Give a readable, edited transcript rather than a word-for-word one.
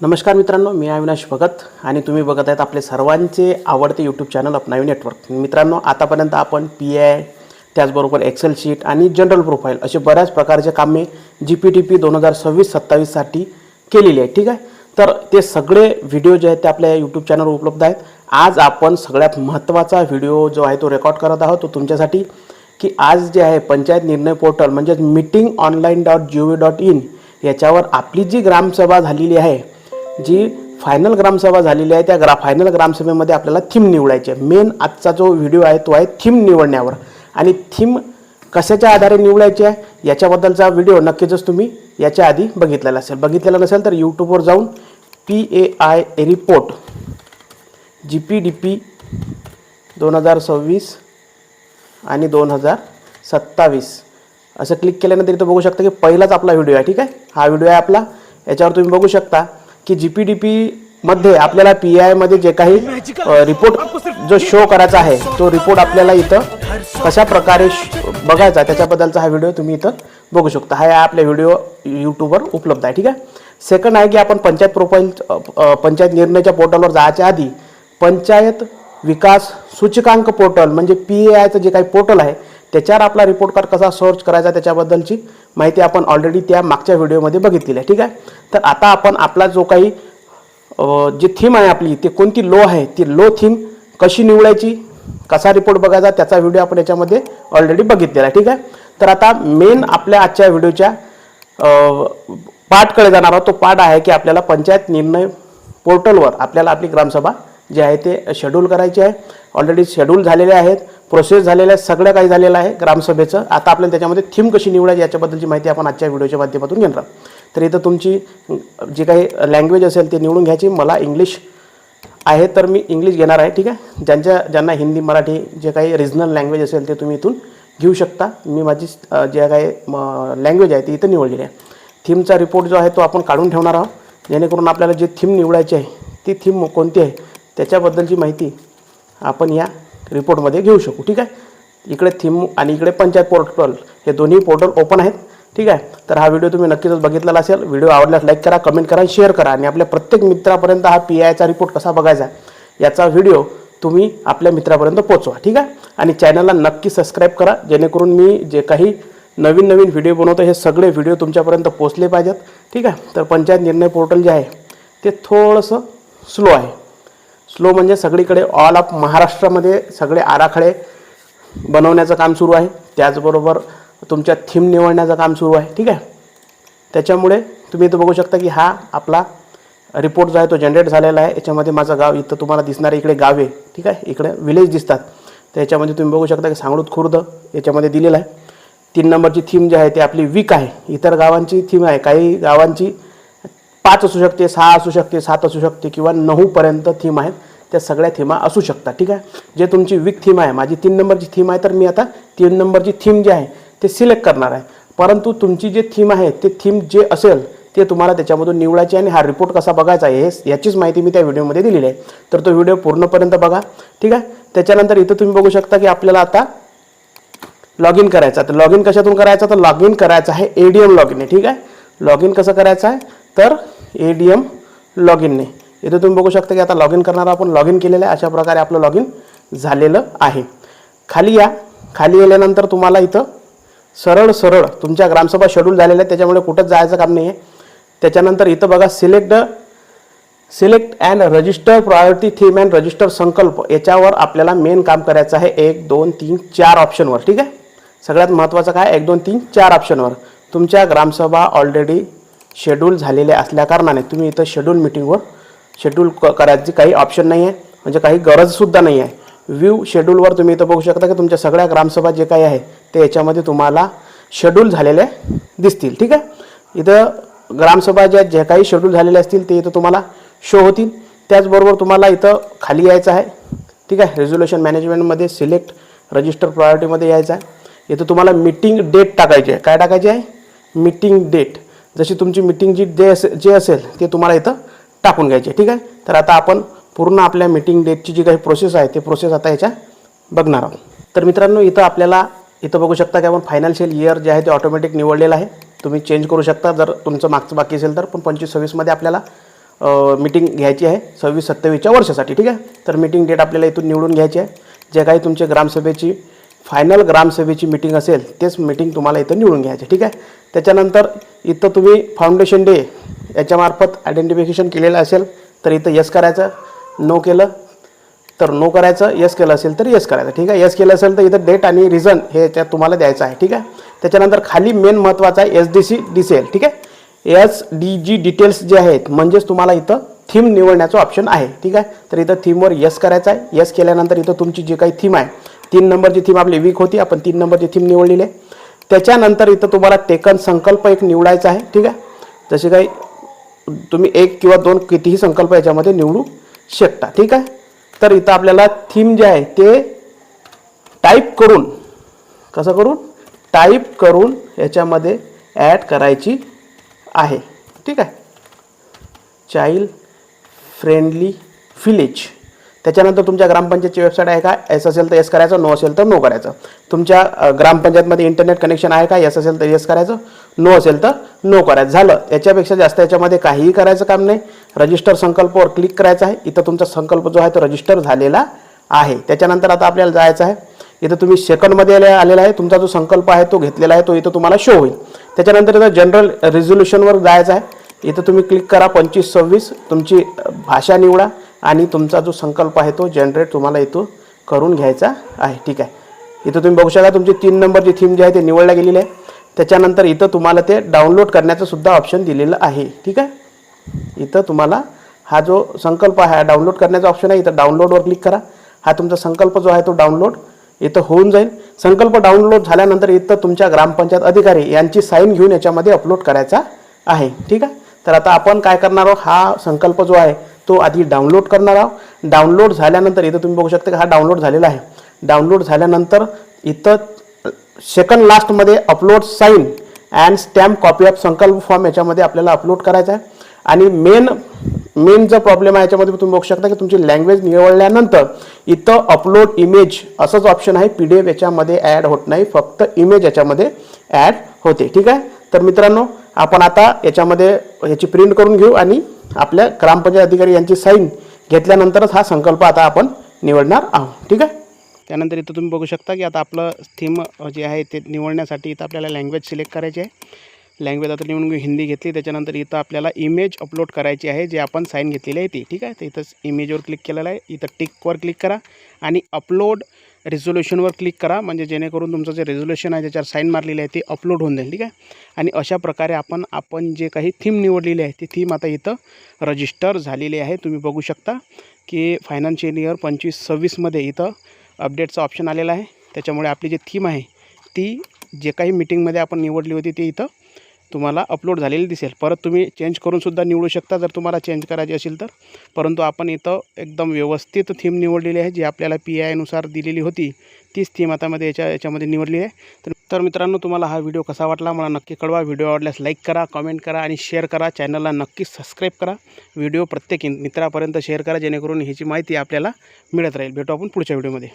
नमस्कार मित्रांनो, मी अविनाश भगत आणि तुम्ही बघत आहेत आपले सर्वांचे आवडते यूट्यूब चॅनल अपनावी नेटवर्क। मित्रांनो, आतापर्यंत आपण PI त्याचबरोबर एक्सेल शीट आणि जनरल प्रोफाइल असे बऱ्याच प्रकारचे कामे GPTP 2026-27 साठी केलेली आहे। ठीक आहे, तर ते सगळे व्हिडिओ जे आहेत ते आपल्या यूट्यूब चॅनलवर उपलब्ध आहेत। आज आपण सगळ्यात महत्त्वाचा व्हिडिओ जो आहे तो रेकॉर्ड करत आहोत तो तुमच्यासाठी की आज जे आहे पंचायत निर्णय पोर्टल म्हणजे meetingonline.gov.in याच्यावर आपली जी ग्रामसभा झालेली आहे, जी फायनल ग्रामसभा झालेली आहे, त्या फायनल ग्रामसभेमध्ये आपल्याला थीम निवडायची आहे। मेन आजचा जो व्हिडिओ आहे तो आहे थीम निवडण्यावर आणि थीम कशाच्या आधारे निवडायची आहे याच्याबद्दलचा व्हिडिओ नक्कीच तुम्ही याच्या आधी बघितलेला असेल। बघितलेला नसेल तर यूट्यूबवर जाऊन PAI रिपोर्ट GPTP 2026 आणि 2027 असं क्लिक केल्यानंतर इथं बघू शकता की पहिलाच आपला व्हिडिओ आहे। ठीक आहे, हा व्हिडिओ आहे आपला। याच्यावर तुम्ही बघू शकता की GPTP मध्ये आपल्याला PI मध्ये जे काही रिपोर्ट जो शो करायचा आहे तो रिपोर्ट आपल्याला इथं कशा प्रकारे बघायचा त्याच्याबद्दलचा हा व्हिडिओ तुम्ही इथं बघू शकता। हा आपले व्हिडिओ यूट्यूबवर उपलब्ध आहे। ठीक आहे, सेकंड आहे की आपण पंचायत निर्णयाच्या पोर्टलवर जायच्या आधी पंचायत विकास सूचकांक पोर्टल म्हणजे PAIचं जे काही पोर्टल आहे त्याच्यावर आपला रिपोर्ट कार्ड कसा सर्च करायचा त्याच्याबद्दलची माहिती आपण ऑलरेडी त्या मागच्या व्हिडिओमध्ये बघितलेली आहे। ठीक आहे, तर आता आपण आपला जो काही जी थीम आहे आपली ती कोणती लो आहे ती लो थीम कशी निवडायची, कसा रिपोर्ट बघायचा त्याचा व्हिडिओ आपण याच्यामध्ये ऑलरेडी बघितलेला आहे। ठीक आहे, तर आता मेन आपल्या आजच्या व्हिडिओच्या पार्टकडे जाणार आहोत। तो पार्ट आहे की आपल्याला पंचायत निर्णय पोर्टलवर आपल्याला आपली ग्रामसभा जे आहे ते शेड्यूल करायची आहे। ऑलरेडी शेड्यूल झालेले आहेत, प्रोसेस झालेल्या आहेत, सगळं काही झालेलं आहे ग्रामसभेचं। आता आपल्याला त्याच्यामध्ये थीम कशी निवडायची याच्याबद्दलची माहिती आपण आजच्या व्हिडिओच्या माध्यमातून घेणार आहोत। तर इथं तुमची जी काही लँग्वेज असेल ते निवडून घ्यायची। मला इंग्लिश आहे तर मी इंग्लिश घेणार आहे। ठीक आहे, ज्यांना हिंदी मराठी जे काही रिजनल लँग्वेज असेल ते तुम्ही इथून घेऊ शकता। मी माझी जे काही लँग्वेज आहे ती इथं निवडलेली आहे। थीमचा रिपोर्ट जो आहे तो आपण काढून ठेवणार आहोत जेणेकरून आपल्याला जी थीम निवडायची आहे ती थीम कोणती आहे त्याच्याबद्दलची माहिती आपण या रिपोर्टमध्ये घेऊ शकू। ठीक आहे, इकडे थीम आणि इकडे पंचायत पोर्टल हे दोन्ही पोर्टल ओपन आहेत। ठीक आहे, तर हा व्हिडिओ तुम्ही नक्कीच बघितलेला असेल। व्हिडिओ आवडल्यास लाईक करा, कमेंट करा, शेअर करा आणि आपल्या प्रत्येक मित्रापर्यंत हा PAIचा रिपोर्ट कसा बघायचा याचा व्हिडिओ तुम्ही आपल्या मित्रापर्यंत पोहोचवा। ठीक आहे, आणि चॅनलला नक्की सबस्क्राईब करा जेणेकरून मी जे काही नवीन व्हिडिओ बनवतो हे सगळे व्हिडिओ तुमच्यापर्यंत पोहोचले पाहिजेत। ठीक आहे, तर पंचायत निर्णय पोर्टल जे आहे ते थोडंसं स्लो आहे। स्लो म्हणजे सगळीकडे ऑल ऑफ महाराष्ट्रामध्ये सगळे आराखडे बनवण्याचं काम सुरू आहे, त्याचबरोबर तुमच्या थीम निवडण्याचं काम सुरू आहे। ठीक आहे, त्याच्यामुळे तुम्ही इथं बघू शकता की हा आपला रिपोर्ट जो आहे तो जनरेट झालेला आहे। याच्यामध्ये माझं गाव इथं तुम्हाला दिसणार आहे, इकडे गाव आहे। ठीक आहे, इकडे विलेज दिसतात, तर याच्यामध्ये तुम्ही बघू शकता की सांगळूत खुर्द याच्यामध्ये दिलेलं आहे। 3 नंबरची थीम जी आहे ती आपली वीक आहे। इतर गावांची थीम आहे, काही गावांची 5 असू शकते, 6 असू शकते, 7 असू शकते किंवा 9 पर्यंत थीम आहेत, त्या सगळ्या थीमा असू शकतात। ठीक आहे, जे तुमची वीक थीम आहे, माझी 3 नंबरची थीम आहे तर मी आता 3 नंबरची थीम जी आहे ते सिलेक्ट करणार आहे। परंतु तुमची जे थीम आहे ते थीम जे असेल ते तुम्हाला त्याच्यामधून निवडायची आणि हा रिपोर्ट कसा बघायचा आहे याचीच माहिती मी त्या व्हिडिओमध्ये दिलेली आहे। तर तो व्हिडिओ पूर्णपर्यंत बघा। ठीक आहे, त्याच्यानंतर इथं तुम्ही बघू शकता की आपल्याला आता लॉग इन करायचं। तर लॉग इन कशातून करायचं, तर लॉग इन करायचं आहे ADM लॉग इन। ठीक आहे, लॉग इन कसं करायचं आहे तर ADM लॉग इनने। इथं तुम्ही बघू शकता की आता लॉग इन करणार आपण लॉग इन केलेलं आहे। अशा प्रकारे आपलं लॉग इन झालेलं आहे। खाली या, खाली गेल्यानंतर तुम्हाला इथं सरळ तुमच्या ग्रामसभा शेड्यूल झालेल्या आहेत, त्याच्यामुळे कुठंच जायचं काम नाही आहे। त्याच्यानंतर इथं बघा select and register priority theme and register संकल्प, याच्यावर आपल्याला मेन काम करायचं आहे 1 2 3 4 ऑप्शनवर। ठीक आहे, सगळ्यात महत्त्वाचं काय 1 2 3 4 ऑप्शनवर। तुमच्या ग्रामसभा ऑलरेडी शेड्यूल झालेल्या असल्याकारणाने तुम्ही इथं शेड्यूल करायची काही ऑप्शन नाही आहे, म्हणजे काही गरजसुद्धा नाही आहे। व्ह्यू शेड्यूलवर तुम्ही इथं बघू शकता की तुमच्या सगळ्या ग्रामसभा जे काही आहे ते याच्यामध्ये तुम्हाला शेड्यूल झालेले दिसतील। ठीक आहे, इथं ग्रामसभा जे काही शेड्यूल झालेले असतील ते इथं तुम्हाला शो होतील। त्याचबरोबर तुम्हाला इथं खाली यायचं आहे। ठीक आहे, रेझोल्युशन मॅनेजमेंटमध्ये सिलेक्ट रजिस्टर प्रायोरिटीमध्ये यायचं आहे। इथं तुम्हाला मीटिंग डेट टाकायची आहे। काय टाकायची आहे, मीटिंग डेट। जशी तुमची मीटिंग जे असेल ते तुम्हाला इथं टाकून घ्यायचे। ठीक आहे, तर आता आपण पूर्ण आपल्या मीटिंग डेटची जी काही प्रोसेस आहे ते प्रोसेस आता याच्या बघणार आहोत। तर मित्रांनो, इथं आपल्याला इथं बघू शकता की आपण फायनान्शियल इयर जे आहे ते ऑटोमॅटिक निवडलेलं आहे। तुम्ही चेंज करू शकता जर तुमचं मागचं बाकी असेल तर, पण 25-26 मध्ये आपल्याला मीटिंग घ्यायची आहे 26-27च्या वर्षासाठी, ठीक आहे. तर मीटिंग डेट आपल्याला इथून निवडून घ्यायची आहे. जे काही तुमचे ग्रामसभेची फायनल ग्रामसभेची मीटिंग असेल तेच मीटिंग तुम्हाला इथं निवडून घ्यायचे, ठीक आहे. त्याच्यानंतर इथं तुम्ही फाउंडेशन डे याच्यामार्फत आयडेंटिफिकेशन केलेलं असेल तर इथं यस करायचं, नो केलं तर नो करायचं, यस केलं असेल तर यस करायचं, ठीक आहे. यस केलं असेल तर इथं डेट आणि रिझन हे याच्यात तुम्हाला द्यायचं आहे, ठीक आहे. त्याच्यानंतर खाली मेन महत्त्वाचं आहे SDC डिसेल, ठीक आहे. SDG डिटेल्स जे आहेत म्हणजेच तुम्हाला इथं थीम निवडण्याचं ऑप्शन आहे, ठीक आहे. तर इथं थीमवर यस करायचं आहे. यस केल्यानंतर इथं तुमची जी काही थीम आहे 3 नंबरची थीम आपली वीक होती, आपण 3 नंबरची थीम निवडलेली आहे. त्याच्यानंतर इथं तुम्हाला टेकन संकल्प एक निवडायचा आहे, ठीक आहे. जसे काही तुम्ही 1 किंवा 2 कितीही संकल्प याच्यामध्ये निवडू शकता, ठीक आहे. तर इथं आपल्याला थीम जे आहे ते टाईप करून कसं करून टाईप करून याच्यामध्ये ॲड करायची आहे, ठीक आहे. Child friendly village. त्याच्यानंतर तुमच्या ग्रामपंचायतची वेबसाईट आहे का, एस असेल तर एस करायचं, नो असेल तर नो करायचं. तुमच्या ग्रामपंचायतमध्ये इंटरनेट कनेक्शन आहे का, एस असेल तर एस करायचं, नो असेल तर नो करायचं. झालं. याच्यापेक्षा जास्त याच्यामध्ये काहीही करायचं काम नाही. रजिस्टर संकल्पवर क्लिक करायचं आहे. इथं तुमचा संकल्प जो आहे तो रजिस्टर झालेला आहे. त्याच्यानंतर आता आपल्याला जायचं आहे. इथं तुम्ही सेकंडमध्ये आलेला आहे. तुमचा जो संकल्प आहे तो घेतलेला आहे तो इथं तुम्हाला शो होईल. त्याच्यानंतर इथं जनरल रिझोल्युशनवर जायचं आहे. इथं तुम्ही क्लिक करा 25-26, तुमची भाषा निवडा आणि तुमचा जो संकल्प आहे तो जनरेट तुम्हाला इथं करून घ्यायचा आहे, ठीक आहे. इथं तुम्ही बघू शकता तुमची 3 नंबरची थीम जी आहे ते निवडल्या गेलेली आहे. त्याच्यानंतर इथं तुम्हाला ते डाउनलोड करण्याचं सुद्धा ऑप्शन दिलेलं आहे, ठीक आहे. इथं तुम्हाला हा जो संकल्प आहे डाउनलोड करण्याचा ऑप्शन आहे. इथं डाउनलोडवर क्लिक करा. हा तुमचा संकल्प जो आहे तो डाउनलोड इथं होऊन जाईल. संकल्प डाउनलोड झाल्यानंतर इथं तुमच्या ग्रामपंचायत अधिकारी यांची साईन घेऊन याच्यामध्ये अपलोड करायचा आहे, ठीक आहे. तर आता आपण काय करणार आहोत, हा संकल्प जो आहे तो आधी डाउनलोड करणार आहोत. डाउनलोड झाल्यानंतर इथं तुम्ही बघू शकता की हा डाउनलोड झालेला आहे. डाउनलोड झाल्यानंतर इथं सेकंड लास्टमध्ये upload sign and stamp copy of संकल्प फॉर्म याच्यामध्ये आपल्याला अपलोड करायचा आहे. आणि मेन जो प्रॉब्लेम आहे याच्यामध्ये तुम्ही बघू शकता की तुमची लँग्वेज निवडल्यानंतर इथं अपलोड इमेज असंच ऑप्शन आहे. PDF याच्यामध्ये ॲड होत नाही, फक्त इमेज याच्यामध्ये ॲड होते, ठीक आहे. तर मित्रांनो आपण आता याच्यामध्ये याची प्रिंट करून घेऊ आणि आपल्या ग्रामपंचायत अधिकारी यांची साईन घेतल्यानंतरच हा संकल्प आता आपण निवडणार आहोत, ठीक आहे. त्यानंतर इथं तुम्ही बघू शकता की आता आपलं थीम जे आहे ते निवडण्यासाठी इथं आपल्याला लँग्वेज सिलेक्ट करायची आहे. लँग्वेज आता निवडून हिंदी घेतली. त्याच्यानंतर इथं आपल्याला इमेज अपलोड करायची आहे जे आपण साईन घेतलेली आहे ती, ठीक आहे. तर इथंच इमेजवर क्लिक केलेलं आहे. इथं टिकवर क्लिक करा आणि अपलोड रिझोल्युशनवर क्लिक करा, म्हणजे जेणेकरून तुमचं जे रिझोल्युशन आहे ज्याच्यावर साईन मारलेली आहे ती अपलोड होऊन जाईल, ठीक आहे. आणि अशा प्रकारे आपण जे काही थीम निवडलेली आहे ती थीम आता इथं रजिस्टर झालेली आहे. तुम्ही बघू शकता की फायनान्शियल इयर 25-26मध्ये इथं अपडेटचा ऑप्शन आलेला आहे. त्याच्यामुळे आपली जी थीम आहे ती जे काही मीटिंगमध्ये आपण निवडली होती ती इथं तुम्हाला अपलोड झालेली दिसेल. परत तुम्ही चेंज करूनसुद्धा निवडू शकता जर तुम्हाला चेंज करायची असेल तर. परंतु आपण इथं एकदम व्यवस्थित थीम निवडलेली आहे जी आपल्याला PI दिलेली होती तीच थीम आता याच्यामध्ये निवडली आहे. तर मित्रांनो तुम्हाला हा व्हिडिओ कसा वाटला मला नक्की कळवा. व्हिडिओ आवडल्यास लाईक करा, कमेंट करा आणि शेअर करा. चॅनलला नक्कीच सबस्क्राईब करा. व्हिडिओ प्रत्येक मित्रापर्यंत शेअर करा जेणेकरून ह्याची माहिती आपल्याला मिळत राहील. भेटू आपण पुढच्या व्हिडिओमध्ये.